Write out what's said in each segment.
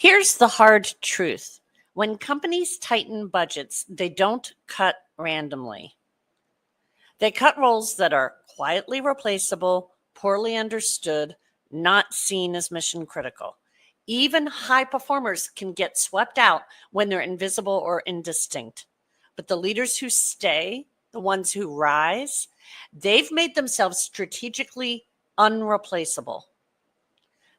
Here's the hard truth. When companies tighten budgets, they don't cut randomly. They cut roles that are quietly replaceable, poorly understood, not seen as mission critical. Even high performers can get swept out when they're invisible or indistinct. But the leaders who stay, the ones who rise, they've made themselves strategically unreplaceable.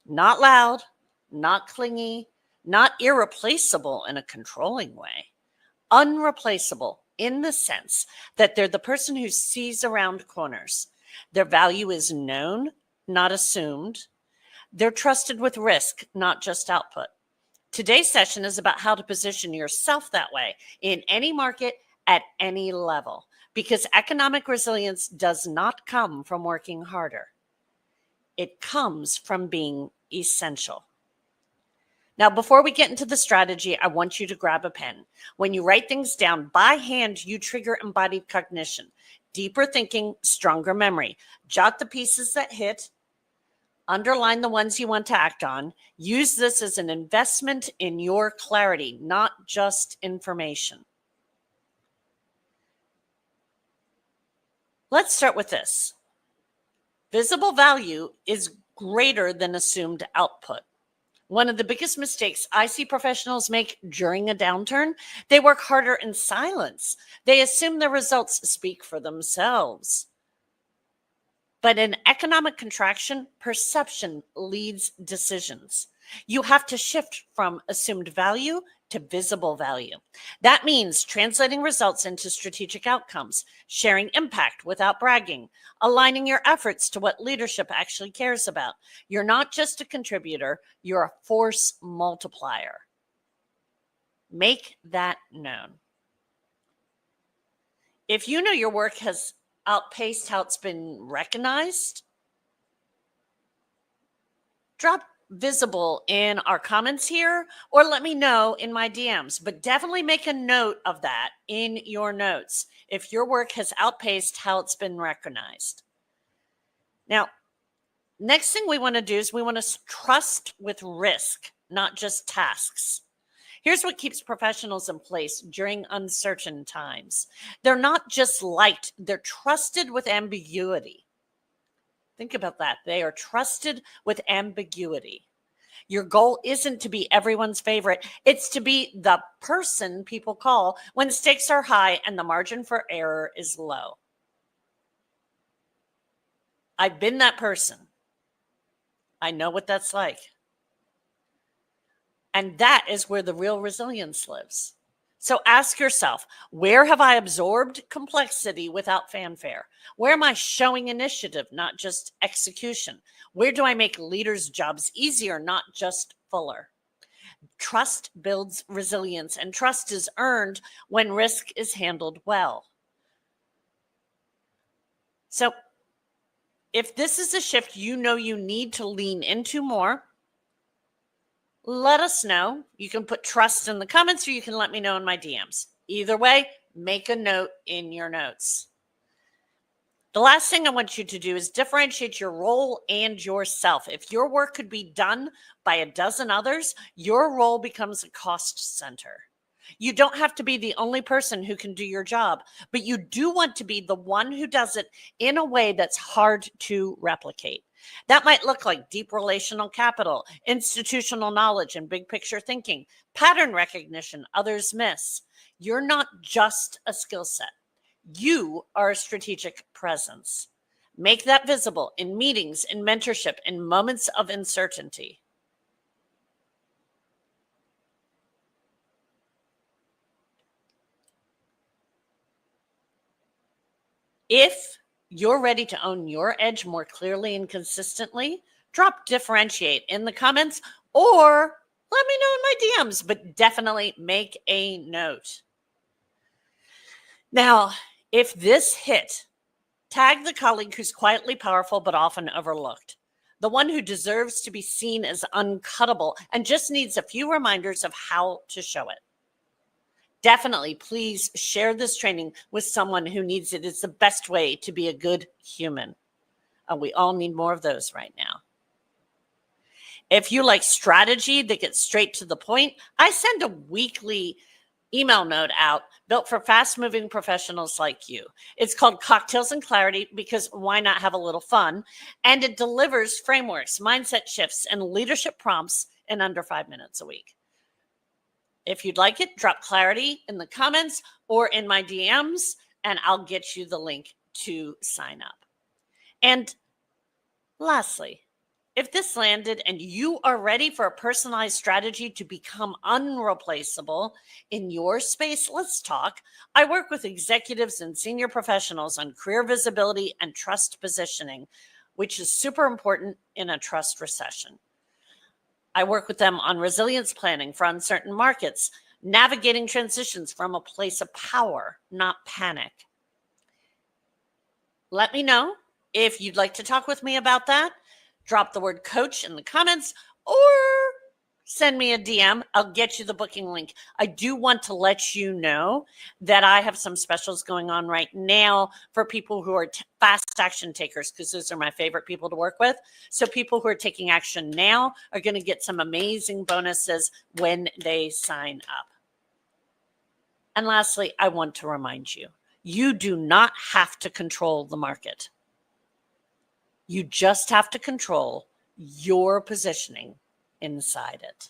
Not loud, not clingy, not irreplaceable in a controlling way. Unreplaceable in the sense that they're the person who sees around corners. Their value is known, not assumed. They're trusted with risk, not just output. Today's session is about how to position yourself that way in any market at any level, because economic resilience does not come from working harder. It comes from being essential. Now, before we get into the strategy, I want you to grab a pen. When you write things down by hand, you trigger embodied cognition, deeper thinking, stronger memory. Jot the pieces that hit, underline the ones you want to act on. Use this as an investment in your clarity, not just information. Let's start with this. Visible value is greater than assumed output. One of the biggest mistakes I see professionals make during a downturn, they work harder in silence. They assume the results speak for themselves. But in economic contraction, perception leads decisions. You have to shift from assumed value to visible value. That means translating results into strategic outcomes, sharing impact without bragging, aligning your efforts to what leadership actually cares about. You're not just a contributor, you're a force multiplier. Make that known. If you know your work has outpaced how it's been recognized, drop visible in our comments here, or let me know in my DMs, but definitely make a note of that in your notes if your work has outpaced how it's been recognized. Now, next thing we want to do is we want to trust with risk, not just tasks. Here's what keeps professionals in place during uncertain times. They're not just liked, they're trusted with ambiguity. Think about that. They are trusted with ambiguity. Your goal isn't to be everyone's favorite. It's to be the person people call when stakes are high and the margin for error is low. I've been that person. I know what that's like. And that is where the real resilience lives. So ask yourself, where have I absorbed complexity without fanfare? Where am I showing initiative, not just execution? Where do I make leaders' jobs easier, not just fuller? Trust builds resilience, and trust is earned when risk is handled well. So if this is a shift you know you need to lean into more, let us know. You can put trust in the comments or you can let me know in my DMs. Either way, make a note in your notes. The last thing I want you to do is differentiate your role and yourself. If your work could be done by a dozen others, your role becomes a cost center. You don't have to be the only person who can do your job, but you do want to be the one who does it in a way that's hard to replicate. That might look like deep relational capital, institutional knowledge, and big picture thinking, pattern recognition others miss. You're not just a skill set. You are a strategic presence. Make that visible in meetings, in mentorship, in moments of uncertainty. If you're ready to own your edge more clearly and consistently, drop differentiate in the comments or let me know in my DMs, but definitely make a note. Now, if this hit, tag the colleague who's quietly powerful but often overlooked, the one who deserves to be seen as uncuttable and just needs a few reminders of how to show it. Definitely, please share this training with someone who needs it. It's the best way to be a good human. We all need more of those right now. If you like strategy that gets straight to the point, I send a weekly email note out built for fast-moving professionals like you. It's called Cocktails and Clarity because why not have a little fun? And it delivers frameworks, mindset shifts, and leadership prompts in under 5 minutes a week. If you'd like it, drop clarity in the comments or in my DMs, and I'll get you the link to sign up. And lastly, if this landed and you are ready for a personalized strategy to become unreplaceable in your space, let's talk. I work with executives and senior professionals on career visibility and trust positioning, which is super important in a trust recession. I work with them on resilience planning for uncertain markets, navigating transitions from a place of power, not panic. Let me know if you'd like to talk with me about that. Drop the word coach in the comments or send me a DM. I'll get you the booking link. I do want to let you know that I have some specials going on right now for people who are fast action takers, because those are my favorite people to work with. So people who are taking action now are going to get some amazing bonuses when they sign up. And lastly, I want to remind you, you do not have to control the market. You just have to control your positioning inside it.